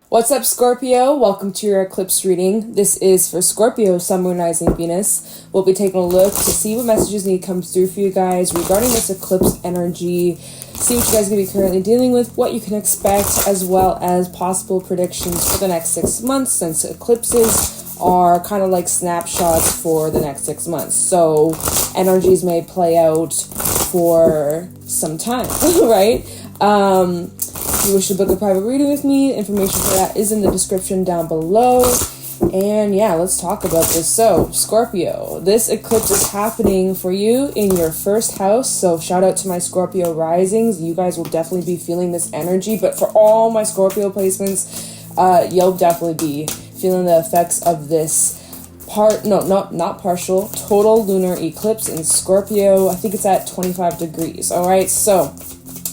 What's up, Scorpio? Welcome to your eclipse reading. This is for Scorpio, Sun, Moon, Rising, Venus. We'll be taking a look to see what messages need to come through for you guys regarding this eclipse energy. See what you guys are going to be currently dealing with, what you can expect, as well as possible predictions for the next 6 months, since eclipses are kind of like snapshots for the next 6 months. So energies may play out for some time, right? If you wish to book a private reading with me, information for that is in the description down below. And yeah, let's talk about this. So, Scorpio, this eclipse is happening for you in your first house. So shout out to my Scorpio risings. You guys will definitely be feeling this energy. But for all my Scorpio placements, you'll definitely be feeling the effects of this not partial, total lunar eclipse in Scorpio. I think it's at 25 degrees. All right, so...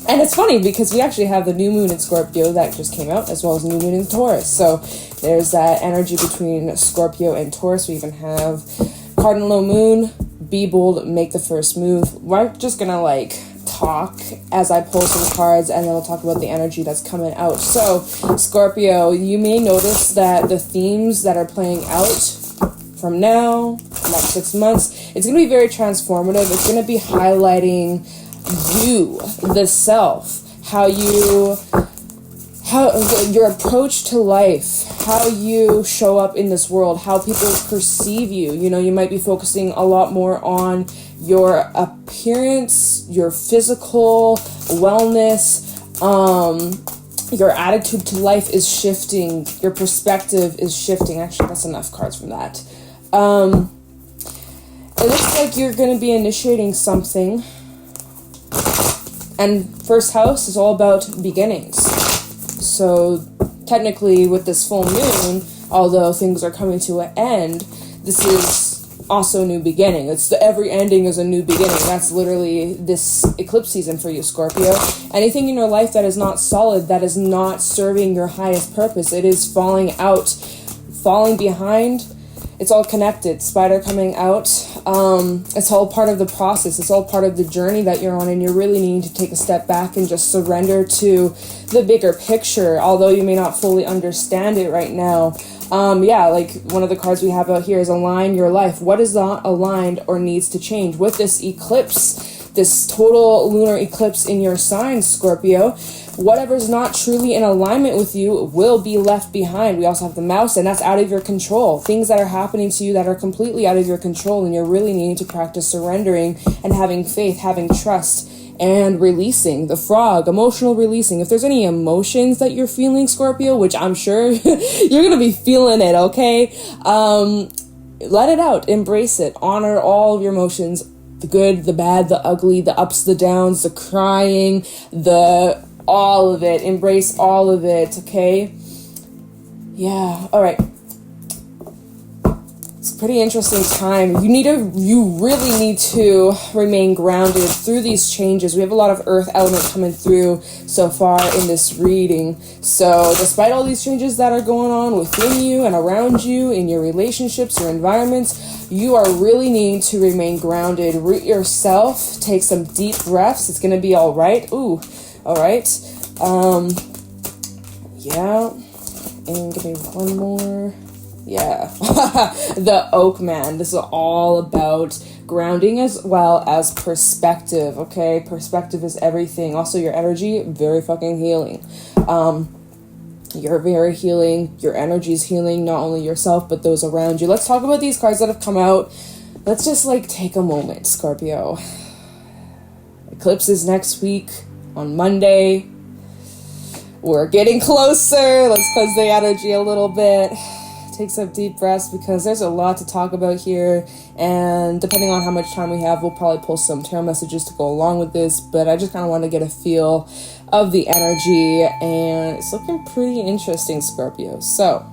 And it's funny because we actually have the new moon in Scorpio that just came out, as well as new moon in Taurus. So there's that energy between Scorpio and Taurus. We even have cardinal moon, be bold, make the first move. We're just going to talk as I pull some cards, and then we'll talk about the energy that's coming out. So Scorpio, you may notice that the themes that are playing out from now, next 6 months, it's going to be very transformative. It's going to be highlighting you, the self, how your approach to life, how you show up in this world, how people perceive you. You know, you might be focusing a lot more on your appearance, your physical wellness, your attitude to life is shifting, your perspective is shifting. Actually, that's enough cards from that. It looks like you're going to be initiating something. And first house is all about beginnings. So technically with this full moon, although things are coming to an end, this is also a new beginning. Every ending is a new beginning. That's literally this eclipse season for you, Scorpio. Anything in your life that is not solid, that is not serving your highest purpose, it is falling out, falling behind. It's all connected. Spider coming out. It's all part of the process. It's all part of the journey that you're on, and you're really needing to take a step back and just surrender to the bigger picture, although you may not fully understand it right now. Like one of the cards we have out here is align your life. What is not aligned or needs to change? With this eclipse, this total lunar eclipse in your sign, Scorpio, whatever's not truly in alignment with you will be left behind. We also have the mouse, and that's out of your control. Things that are happening to you that are completely out of your control, and you're really needing to practice surrendering and having faith, having trust, and releasing. The frog, emotional releasing. If there's any emotions that you're feeling, Scorpio, which I'm sure you're going to be feeling it, okay? Let it out. Embrace it. Honor all of your emotions. The good, the bad, the ugly, the ups, the downs, the crying, all of it. Embrace all of it, okay? Yeah, all right. It's a pretty interesting time. You really need to remain grounded through these changes. We have a lot of earth element coming through so far in this reading. So despite all these changes that are going on within you and around you, in your relationships, your environments, you are really needing to remain grounded. Root yourself. Take some deep breaths. It's going to be all right. Ooh. All right. Yeah. And give me one more. Yeah. The Oak Man. This is all about grounding as well as perspective. Okay. Perspective is everything. Also, your energy, very fucking healing. You're very healing. Your energy is healing not only yourself, but those around you. Let's talk about these cards that have come out. Let's just take a moment, Scorpio. Eclipse is next week. On Monday, we're getting closer. Let's cleanse the energy a little bit. Take some deep breaths because there's a lot to talk about here. And depending on how much time we have, we'll probably pull some tarot messages to go along with this. But I just kind of want to get a feel of the energy. And it's looking pretty interesting, Scorpio. So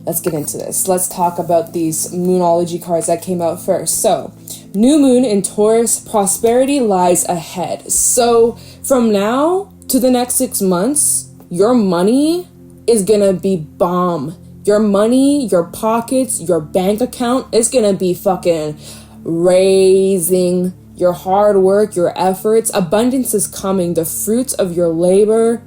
let's get into this. Let's talk about these Moonology cards that came out first. So, new moon in Taurus, prosperity lies ahead. So, from now to the next 6 months, your money is gonna be bomb. Your money, your pockets, your bank account is gonna be fucking raising. Your hard work, your efforts, abundance is coming. The fruits of your labor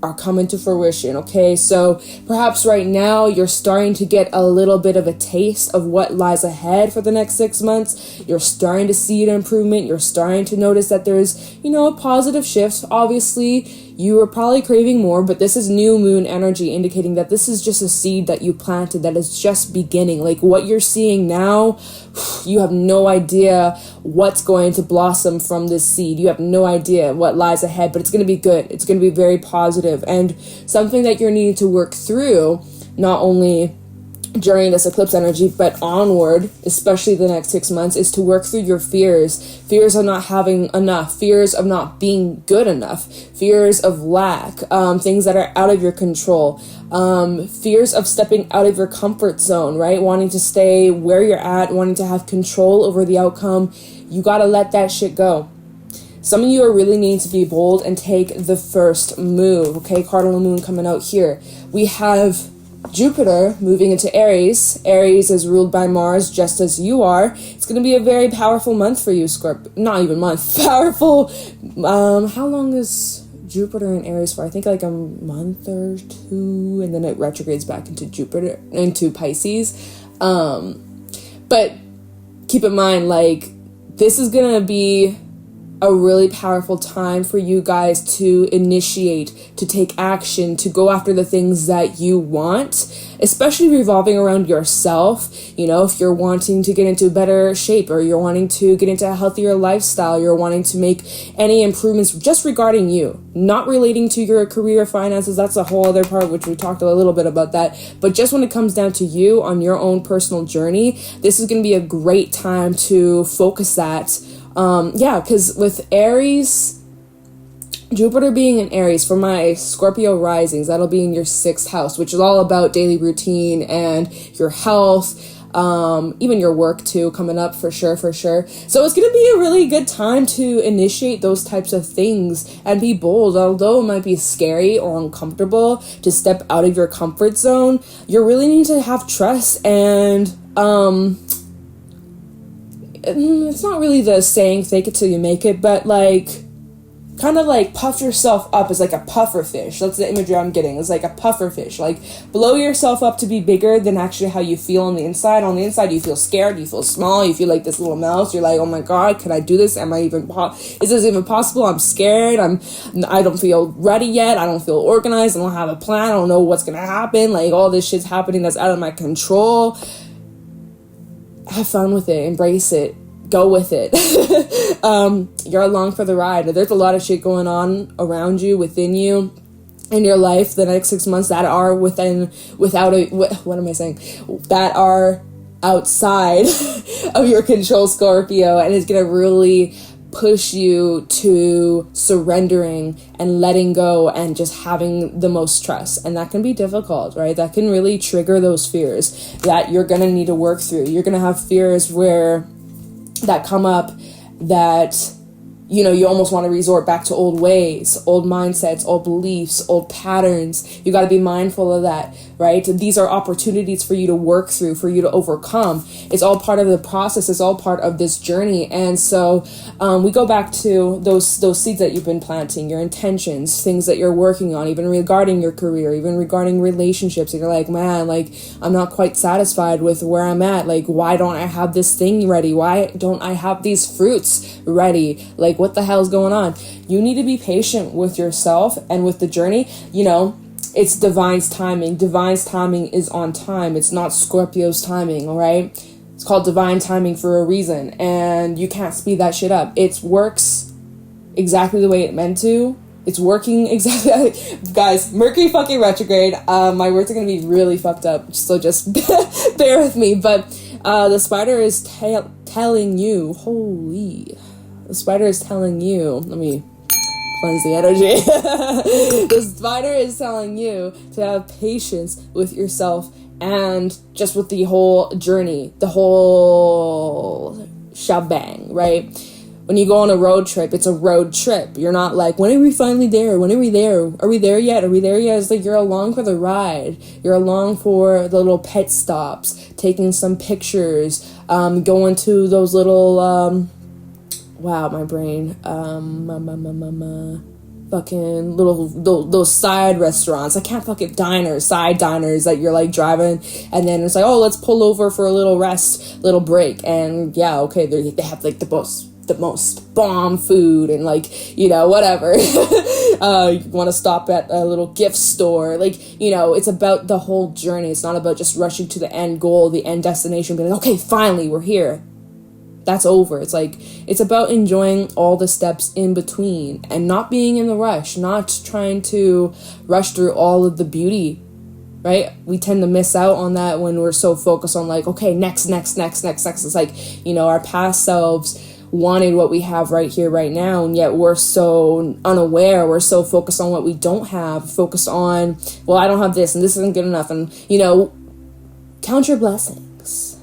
are coming to fruition, okay? So perhaps right now you're starting to get a little bit of a taste of what lies ahead for the next 6 months. You're starting to see an improvement. You're starting to notice that there's, a positive shift. Obviously, you are probably craving more, but this is new moon energy indicating that this is just a seed that you planted that is just beginning. Like what you're seeing now, you have no idea what's going to blossom from this seed. You have no idea what lies ahead, but it's going to be good. It's going to be very positive and something that you're needing to work through, not only during this eclipse energy, but onward, especially the next 6 months, is to work through your fears of not having enough, fears of not being good enough, fears of lack, things that are out of your control, fears of stepping out of your comfort zone, right? Wanting to stay where you're at, wanting to have control over the outcome. You got to let that shit go. Some of you are really needing to be bold and take the first move, okay? Cardinal moon coming out here. We have Jupiter moving into Aries. Aries is ruled by Mars, just as you are. It's going to be a very powerful month for you, Scorpio. Not even month. Powerful. How long is Jupiter in Aries for? I think like a month or two, and then it retrogrades back into Pisces. But keep in mind, like, this is going to be a really powerful time for you guys to initiate, to take action, to go after the things that you want, especially revolving around yourself. If you're wanting to get into better shape, or you're wanting to get into a healthier lifestyle, you're wanting to make any improvements just regarding you, not relating to your career, finances. That's a whole other part, which we talked a little bit about that. But just when it comes down to you on your own personal journey, this is going to be a great time to focus that. Because with Aries, Jupiter being in Aries, for my Scorpio risings, that'll be in your 6th house, which is all about daily routine and your health, even your work too, coming up for sure. So it's going to be a really good time to initiate those types of things and be bold. Although it might be scary or uncomfortable to step out of your comfort zone, you really need to have trust and, it's not really the saying fake it till you make it, but like kind of like puff yourself up as like a puffer fish. That's the imagery I'm getting. It's like a puffer fish. Like blow yourself up to be bigger than actually how you feel on the inside. On the inside, you feel scared, you feel small, you feel like this little mouse. You're like, oh my God, can I do this? Am I even, is this even possible? I'm scared. I don't feel ready yet. I don't feel organized. I don't have a plan. I don't know what's going to happen. Like all this shit's happening that's out of my control. Have fun with it, embrace it, go with it. You're along for the ride. There's a lot of shit going on around you, within you, in your life the next 6 months that are that are outside of your control, Scorpio, and it's gonna really push you to surrendering and letting go and just having the most trust. And that can be difficult, right? That can really trigger those fears that you're going to need to work through. You're going to have fears that come up that, you almost want to resort back to old ways, old mindsets, old beliefs, old patterns. You got to be mindful of that, right? These are opportunities for you to work through, for you to overcome. It's all part of the process. It's all part of this journey. And so we go back to those seeds that you've been planting, your intentions, things that you're working on, even regarding your career, even regarding relationships. And you're like, man, like, I'm not quite satisfied with where I'm at. Like, why don't I have this thing ready? Why don't I have these fruits ready? Like, what the hell's going on? You need to be patient with yourself and with the journey. It's divine's timing. Divine's timing is on time. It's not Scorpio's timing, all right? It's called divine timing for a reason, and you can't speed that shit up. It works exactly the way it meant to. It's working exactly. Guys, Mercury fucking retrograde. My words are going to be really fucked up, so just bear with me. But the spider is telling you, the spider is telling you, let me cleanse the energy. The spider is telling you to have patience with yourself and just with the whole journey, the whole shebang, right? When you go on a road trip, it's a road trip. You're not like, when are we finally there? When are we there? Are we there yet? Are we there yet? It's like you're along for the ride. You're along for the little pit stops, taking some pictures, going to those little, wow, my brain, fucking those side restaurants. I can't fucking side diners that you're like driving, and then it's like, oh, let's pull over for a little rest, little break, and yeah, okay, they have like the most bomb food and like, you know, whatever. You want to stop at a little gift store, like, you know, it's about the whole journey. It's not about just rushing to the end goal, the end destination, being like, okay, finally we're here. That's over. It's like, it's about enjoying all the steps in between and not being in the rush, not trying to rush through all of the beauty, right? We tend to miss out on that when we're so focused on like, okay, next. It's like, you know, our past selves wanted what we have right here, right now, and yet we're so unaware. We're so focused on what we don't have, focused on, well, I don't have this and this isn't good enough, and, you know, count your blessings.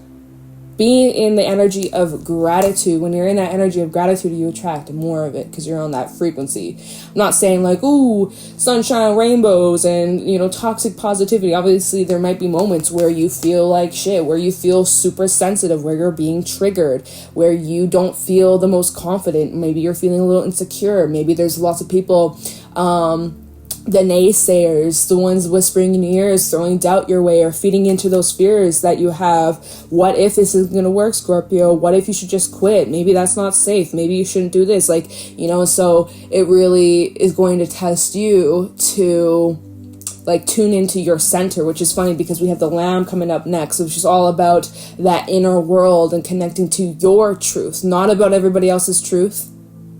Being in the energy of gratitude. When you're in that energy of gratitude, you attract more of it because you're on that frequency. I'm not saying like, ooh, sunshine, rainbows, and, you know, toxic positivity. Obviously, there might be moments where you feel like shit, where you feel super sensitive, where you're being triggered, where you don't feel the most confident. Maybe you're feeling a little insecure. Maybe there's lots of people, the naysayers, the ones whispering in your ears, throwing doubt your way or feeding into those fears that you have. What if this isn't going to work, Scorpio? What if you should just quit? Maybe that's not safe. Maybe you shouldn't do this. Like, you know, so it really is going to test you to like tune into your center, which is funny because we have the Lamb coming up next, which is all about that inner world and connecting to your truth, not about everybody else's truth,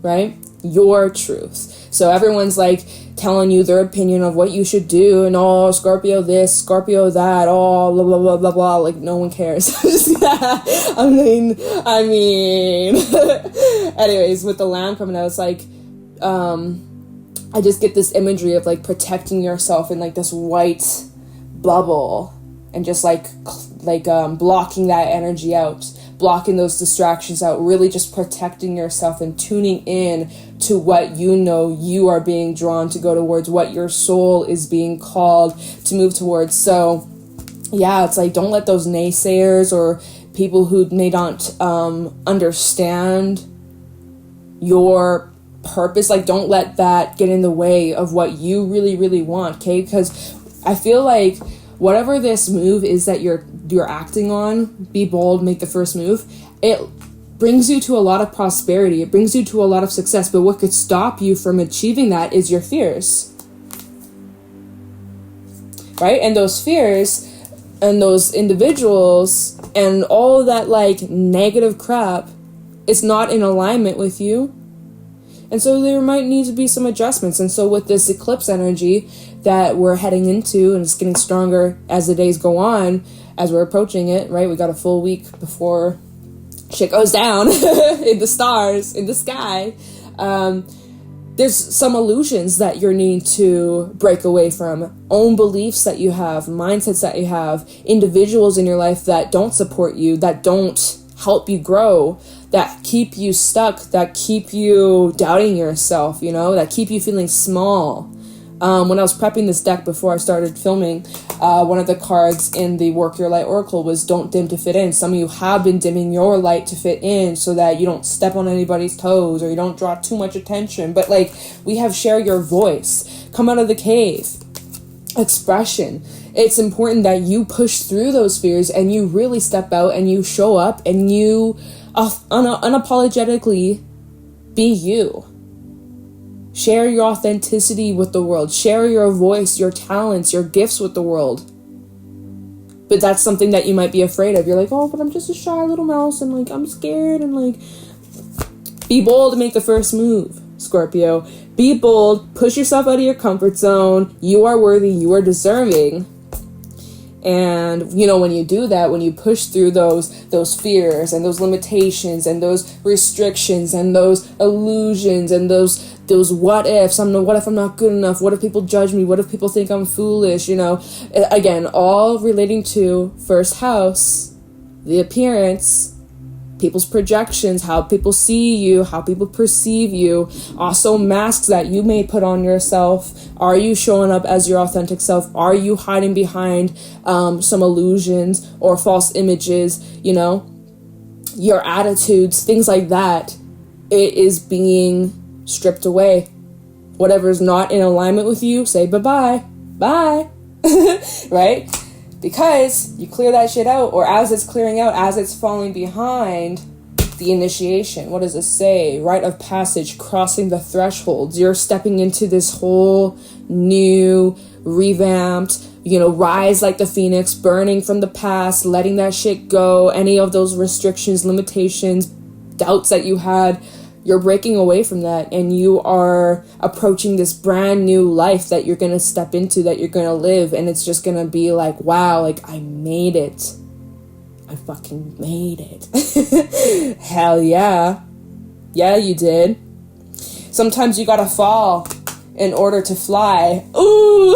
right? Your truth. So everyone's like telling you their opinion of what you should do, and oh, Scorpio this, Scorpio that, oh, blah blah blah blah blah. Like, no one cares. I mean. Anyways, with the Lamb coming out, it's like, I just get this imagery of like protecting yourself in like this white bubble, and just like blocking that energy out, blocking those distractions out, really just protecting yourself and tuning in to what you know you are being drawn to go towards, what your soul is being called to move towards. So yeah, it's like, don't let those naysayers or people who may not understand your purpose, like, don't let that get in the way of what you really, really want, okay? Because I feel like whatever this move is that you're acting on, be bold, make the first move, it brings you to a lot of prosperity, it brings you to a lot of success, but what could stop you from achieving that is your fears, right? And those fears and those individuals and all of that like negative crap is not in alignment with you. And so there might need to be some adjustments. And so with this eclipse energy that we're heading into, and it's getting stronger as the days go on, as we're approaching it, right? We got a full week before shit goes down in the stars, in the sky. There's some illusions that you're needing to break away from, own beliefs that you have, mindsets that you have, individuals in your life that don't support you, that don't help you grow, that keep you stuck, that keep you doubting yourself, you know, that keep you feeling small. When I was prepping this deck before I started filming, one of the cards in the Work Your Light Oracle was don't dim to fit in. Some of you have been dimming your light to fit in so that you don't step on anybody's toes or you don't draw too much attention. But like, we have share your voice, come out of the cave, expression. It's important that you push through those fears and you really step out and you show up and you unapologetically be you. Share your authenticity with the world. Share your voice, your talents, your gifts with the world. But that's something that you might be afraid of. You're like, oh, but I'm just a shy little mouse and like, I'm scared, and like, be bold to make the first move, Scorpio. Be bold, push yourself out of your comfort zone. You are worthy, you are deserving. And, you know, when you do that, when you push through those fears and those limitations and those restrictions and those illusions and those what ifs, what if I'm not good enough? What if people judge me? What if people think I'm foolish? You know, again, all relating to first house, the appearance, people's projections, how people see you, how people perceive you, also masks that you may put on yourself. Are you showing up as your authentic self? Are you hiding behind some illusions or false images? You know, your attitudes, things like that. It is being stripped away. Whatever's not in alignment with you, say bye-bye. Bye. Right? Because you clear that shit out, or as it's clearing out, as it's falling behind, the initiation. What does it say? Rite of passage, crossing the thresholds. You're stepping into this whole new, revamped, rise like the phoenix, burning from the past, letting that shit go. Any of those restrictions, limitations, doubts that you had, you're breaking away from that, and you are approaching this brand new life that you're going to step into, that you're going to live, and it's just going to be like, wow, like, I made it. I fucking made it. Hell yeah. Yeah, you did. Sometimes you gotta fall in order to fly. Ooh!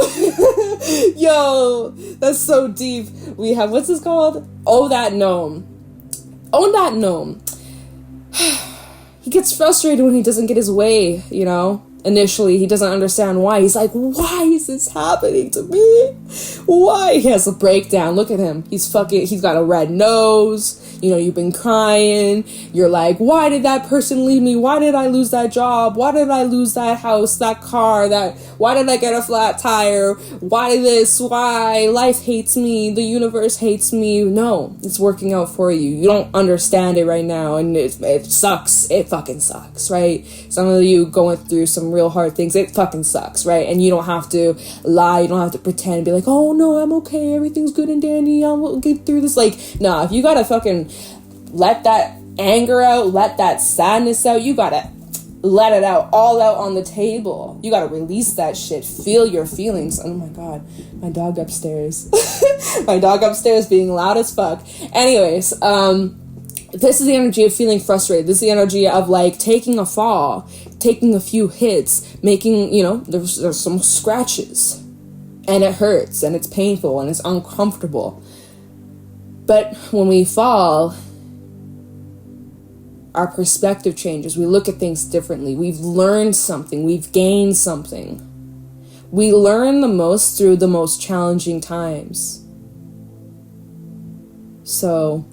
Yo, that's so deep. We have, what's this called? Oh, that gnome. Own that gnome. He gets frustrated when he doesn't get his way, Initially, he doesn't understand why. He's like, why is this happening to me? Why? He has a breakdown. Look at him. He's got a red nose. You've been crying. You're like, why did that person leave me? Why did I lose that job? Why did I lose that house, that car, why did I get a flat tire? Why this? Why? Life hates me. The universe hates me. No, it's working out for you. You don't understand it right now, and it sucks. It fucking sucks, right? Some of you going through some real hard things. It fucking sucks, right? And you don't have to lie. You don't have to pretend, be like, oh no, I'm okay, everything's good and dandy, I'll get through this. Like, nah, if you gotta fucking let that anger out, let that sadness out, you gotta let it out, all out on the table. You gotta release that shit. Feel your feelings. Oh my god, my dog upstairs. My dog upstairs being loud as fuck. Anyways, this is the energy of feeling frustrated. This is the energy of like taking a fall, taking a few hits, making, there's some scratches, and it hurts, and it's painful, and it's uncomfortable. But when we fall, our perspective changes. We look at things differently. We've learned something. We've gained something. We learn the most through the most challenging times. So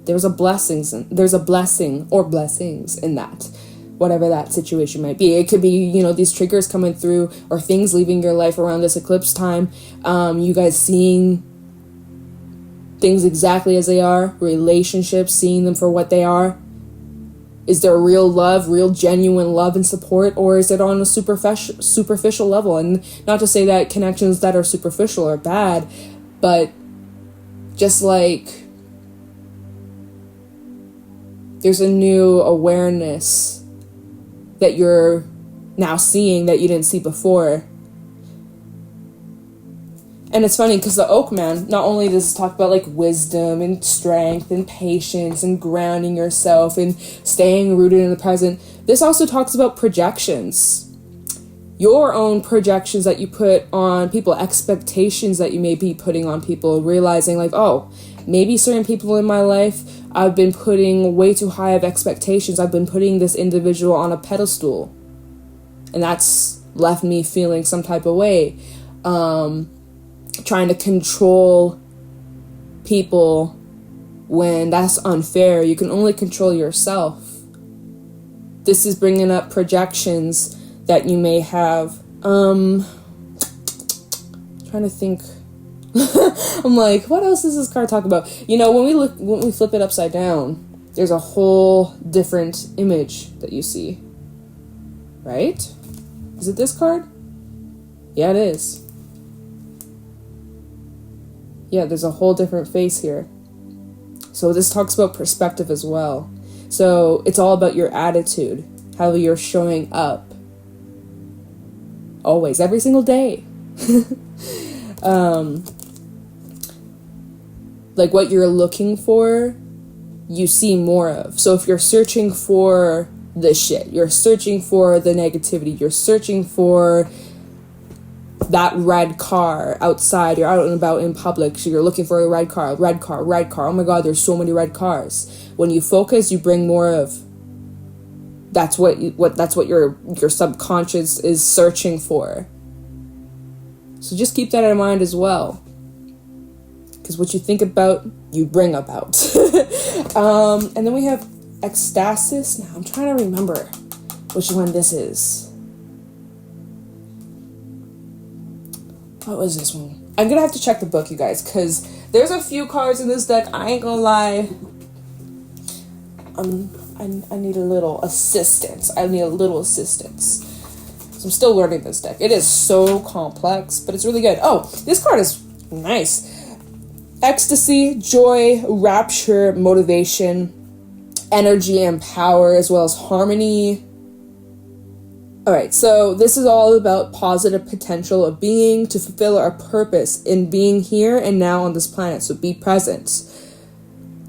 there's a blessing or blessings in that, whatever that situation might be. It could be, these triggers coming through, or things leaving your life around this eclipse time. You guys seeing things exactly as they are, relationships, seeing them for what they are. Is there real love, real genuine love and support, or is it on a superficial level? And not to say that connections that are superficial are bad, but just like there's a new awareness that you're now seeing that you didn't see before. And it's funny because the Oak Man, not only does it talk about like wisdom and strength and patience and grounding yourself and staying rooted in the present, this also talks about projections. Your own projections that you put on people, expectations that you may be putting on people, realizing like, oh, maybe certain people in my life, I've been putting way too high of expectations. I've been putting this individual on a pedestal, and that's left me feeling some type of way. Trying to control people when that's unfair. You can only control yourself. This is bringing up projections that you may have. Trying to think. I'm like, what else does this card talk about? When we flip it upside down, there's a whole different image that you see. Right? Is it this card? Yeah, it is. Yeah, there's a whole different face here. So this talks about perspective as well. So it's all about your attitude, how you're showing up. Always, every single day. Like what you're looking for, you see more of. So if you're searching for the shit, you're searching for the negativity, you're searching for that red car outside, you're out and about in public, so you're looking for a red car. Oh my god, there's so many red cars. When you focus, you bring more of. That's what your subconscious is searching for. So just keep that in mind as well. Because what you think about, you bring about. And then we have ecstasis. Now I'm trying to remember which one this is. What was this one? I'm gonna have to check the book, you guys, because there's a few cards in this deck. I ain't gonna lie. I need a little assistance. So I'm still learning this deck. It is so complex, but it's really good. Oh, this card is nice. Ecstasy, joy, rapture, motivation, energy and power, as well as harmony. Alright, so this is all about positive potential of being to fulfill our purpose in being here and now on this planet. So be present.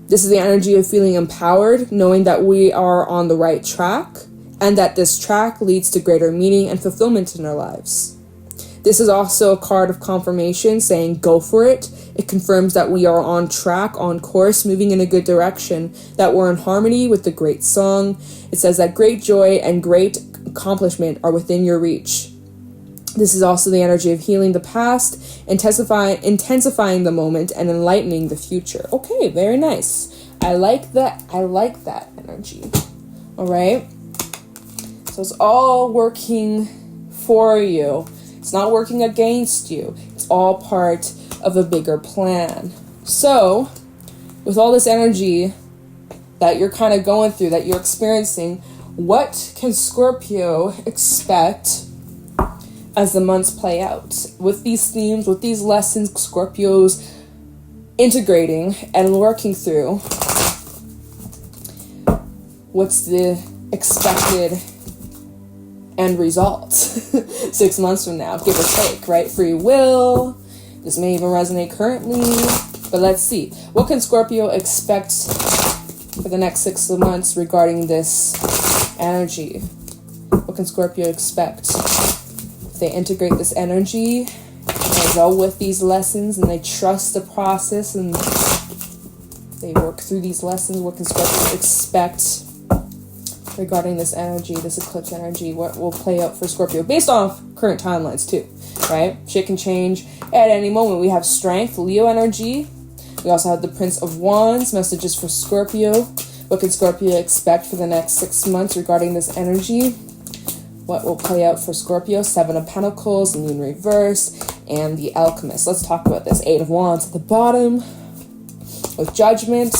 This is the energy of feeling empowered, knowing that we are on the right track, and that this track leads to greater meaning and fulfillment in our lives. This is also a card of confirmation, saying go for it. It confirms that we are on track, on course, moving in a good direction, that we're in harmony with the great song. It says that great joy and great accomplishment are within your reach. This is also the energy of healing the past, intensifying the moment, and enlightening the future. Okay, very nice. I like that energy. All right. So it's all working for you. It's not working against you. It's all part of a bigger plan. So, with all this energy that you're kind of going through, that you're experiencing, what can Scorpio expect as the months play out? With these themes, with these lessons Scorpio's integrating and working through, what's the expected end result 6 months from now, give or take, right? Free will. This may even resonate currently, but let's see. What can Scorpio expect for the next 6 months regarding this energy? What can Scorpio expect if they integrate this energy and they go with these lessons and they trust the process and they work through these lessons? What can Scorpio expect regarding this energy, this eclipse energy? What will play out for Scorpio based off current timelines too, right? Shit can change at any moment. We have strength, Leo energy. We also have the Prince of Wands, messages for Scorpio. What can Scorpio expect for the next 6 months regarding this energy? What will play out for Scorpio? 7 of Pentacles, Moon reverse, and the Alchemist. Let's talk about this. 8 of Wands at the bottom with Judgment.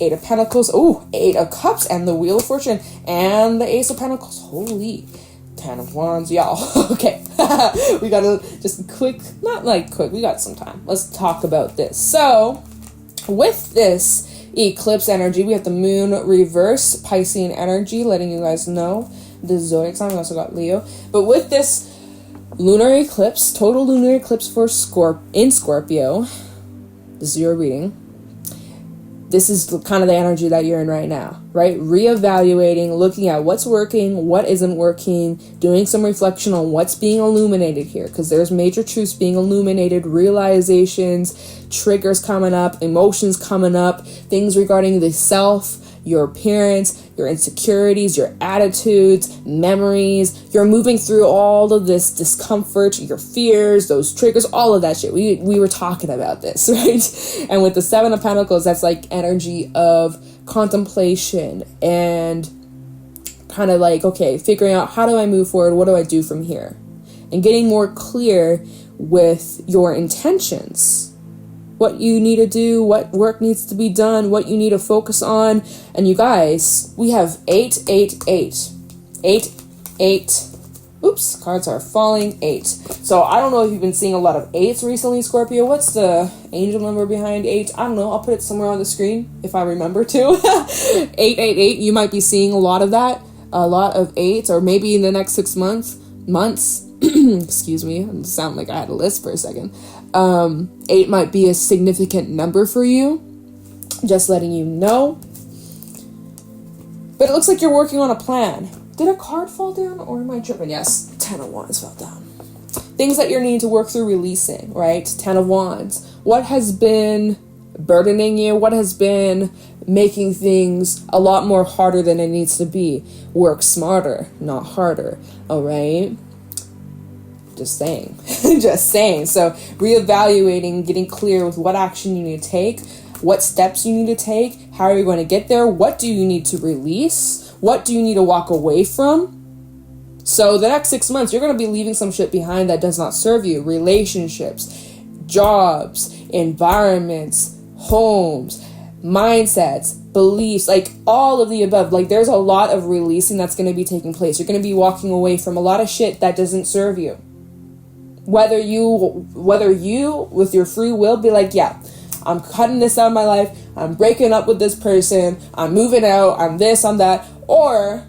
8 of Pentacles, 8 of Cups, and the Wheel of Fortune, and the Ace of Pentacles. Holy, 10 of Wands, y'all. Okay, we gotta just we got some time. Let's talk about this. So, with this eclipse energy, we have the Moon reverse, Piscean energy, letting you guys know the zodiac sign. We also got Leo. But with this lunar eclipse, total lunar eclipse for Scorpio, this is your reading. This is kind of the energy that you're in right now, right? Reevaluating, looking at what's working, what isn't working, doing some reflection on what's being illuminated here, because there's major truths being illuminated, realizations, triggers coming up, emotions coming up, things regarding the self, your appearance, your insecurities, your attitudes, memories. You're moving through all of this discomfort, your fears, those triggers, all of that shit. We were talking about this, right? And with the 7 of Pentacles, that's like energy of contemplation and kind of like, okay, figuring out how do I move forward? What do I do from here? And getting more clear with your intentions. What you need to do, what work needs to be done, what you need to focus on. And you guys, we have 8, 8, 8. 8, 8. Oops, cards are falling. 8. So I don't know if you've been seeing a lot of 8s recently, Scorpio. What's the angel number behind 8? I don't know. I'll put it somewhere on the screen if I remember to. 8, 8, 8. You might be seeing a lot of that. A lot of 8s, or maybe in the next 6 months. Excuse me. I sound like I had a list for a second. 8 might be a significant number for you. Just letting you know. But it looks like you're working on a plan. Did a card fall down, or am I tripping? Yes, 10 of Wands fell down. Things that you're needing to work through releasing, right? 10 of Wands. What has been burdening you? What has been making things a lot more harder than it needs to be? Work smarter, not harder, all right? Just saying. Just saying. So reevaluating, getting clear with what action you need to take, what steps you need to take, how are you going to get there, what do you need to release, what do you need to walk away from, So the next 6 months, you're going to be leaving some shit behind that does not serve you. Relationships, jobs, environments, homes, mindsets, beliefs, like all of the above. Like there's a lot of releasing that's going to be taking place. You're going to be walking away from a lot of shit that doesn't serve you. Whether you with your free will be like, yeah, I'm cutting this out of my life, I'm breaking up with this person, I'm moving out, I'm this, I'm that, or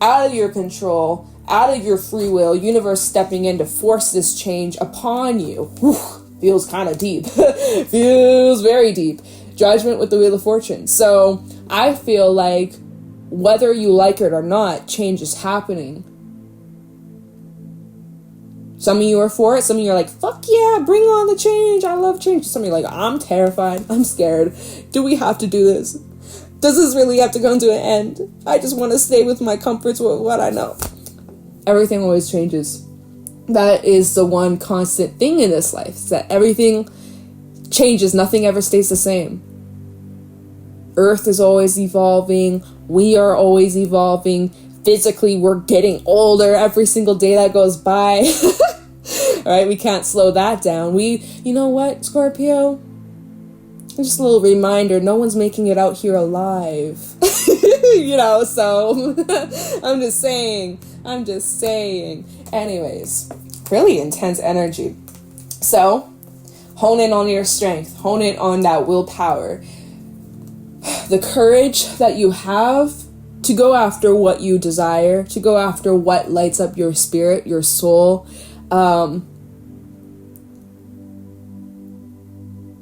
out of your control, out of your free will, universe stepping in to force this change upon you. Whew, feels kind of deep. Feels very deep. Judgment with the Wheel of Fortune. So I feel like whether you like it or not, change is happening. Some of you are for it. Some of you are like, fuck yeah, bring on the change. I love change. Some of you are like, I'm terrified. I'm scared. Do we have to do this? Does this really have to come to an end? I just want to stay with my comforts with what I know. Everything always changes. That is the one constant thing in this life, is that everything changes. Nothing ever stays the same. Earth is always evolving. We are always evolving. Physically, we're getting older every single day that goes by. All right, we can't slow that down. You know what, Scorpio? Just a little reminder, no one's making it out here alive. So I'm just saying. Anyways, really intense energy. So, hone in on your strength. Hone in on that willpower. The courage that you have to go after what you desire, to go after what lights up your spirit, your soul.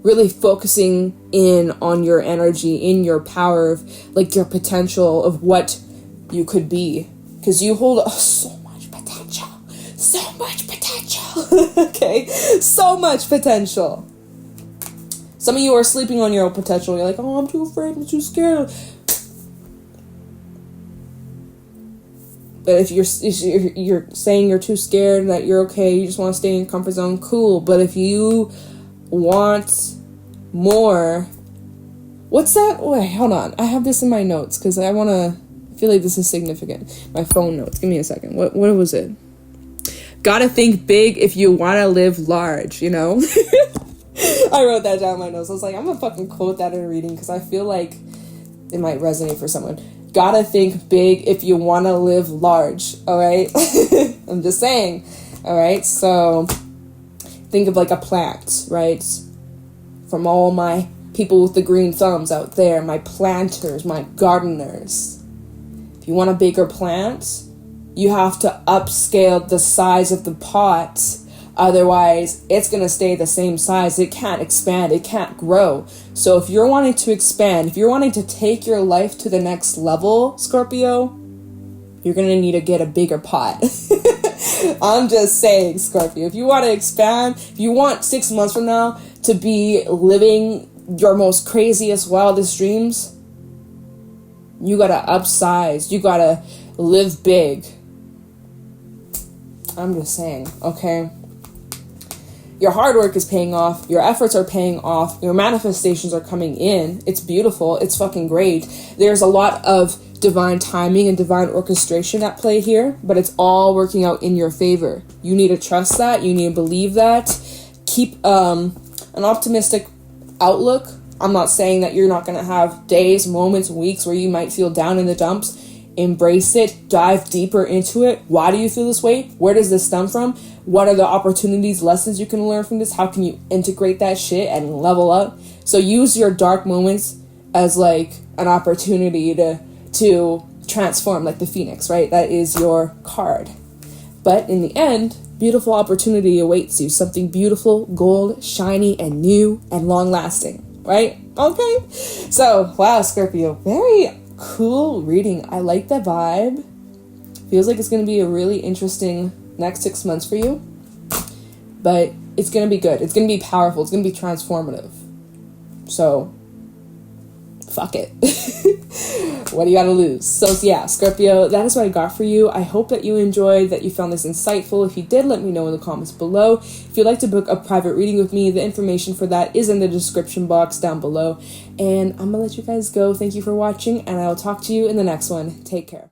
Really focusing in on your energy, in your power, of like your potential of what you could be. Because you hold so much potential. So much potential. Okay? So much potential. Some of you are sleeping on your own potential. You're like, oh, I'm too afraid, I'm too scared. But if you're saying you're too scared, that you're okay, you just want to stay in your comfort zone, cool. But if you want more, what's that? Wait, hold on. I have this in my notes because I feel like this is significant. My phone notes. Give me a second. What was it? Gotta think big if you want to live large, I wrote that down in my notes. I was like, I'm gonna fucking quote that in a reading because I feel like it might resonate for someone. Gotta think big if you want to live large, all right? I'm just saying, all right? So think of like a plant, right? From all my people with the green thumbs out there, my planters, my gardeners. If you want a bigger plant, you have to upscale the size of the pot. Otherwise, it's going to stay the same size. It can't expand. It can't grow. So if you're wanting to expand, if you're wanting to take your life to the next level, Scorpio, you're going to need to get a bigger pot. I'm just saying, Scorpio, if you want to expand, if you want 6 months from now to be living your most craziest, wildest dreams, you got to upsize. You got to live big. I'm just saying, okay? Your hard work is paying off. Your efforts are paying off. Your manifestations are coming in. It's beautiful. It's fucking great. There's a lot of divine timing and divine orchestration at play here, but it's all working out in your favor. You need to trust that. You need to believe that. Keep an optimistic outlook. I'm not saying that you're not going to have days, moments, weeks where you might feel down in the dumps. Embrace it. Dive deeper into it. Why do you feel this way? Where does this stem from? What are the opportunities, lessons you can learn from this? How can you integrate that shit and level up? So use your dark moments as like an opportunity to transform, like the Phoenix, right? That is your card. But in the end, beautiful opportunity awaits you. Something beautiful, gold, shiny, and new, and long-lasting, right? Okay. So, wow, Scorpio, very cool reading. I like the vibe. Feels like it's going to be a really interesting next 6 months for you. But it's going to be good. It's going to be powerful. It's going to be transformative. So, fuck it. What do you got to lose? So yeah, Scorpio, that is what I got for you. I hope that you enjoyed, that you found this insightful. If you did, let me know in the comments below. If you'd like to book a private reading with me, the information for that is in the description box down below. And I'm going to let you guys go. Thank you for watching, and I will talk to you in the next one. Take care.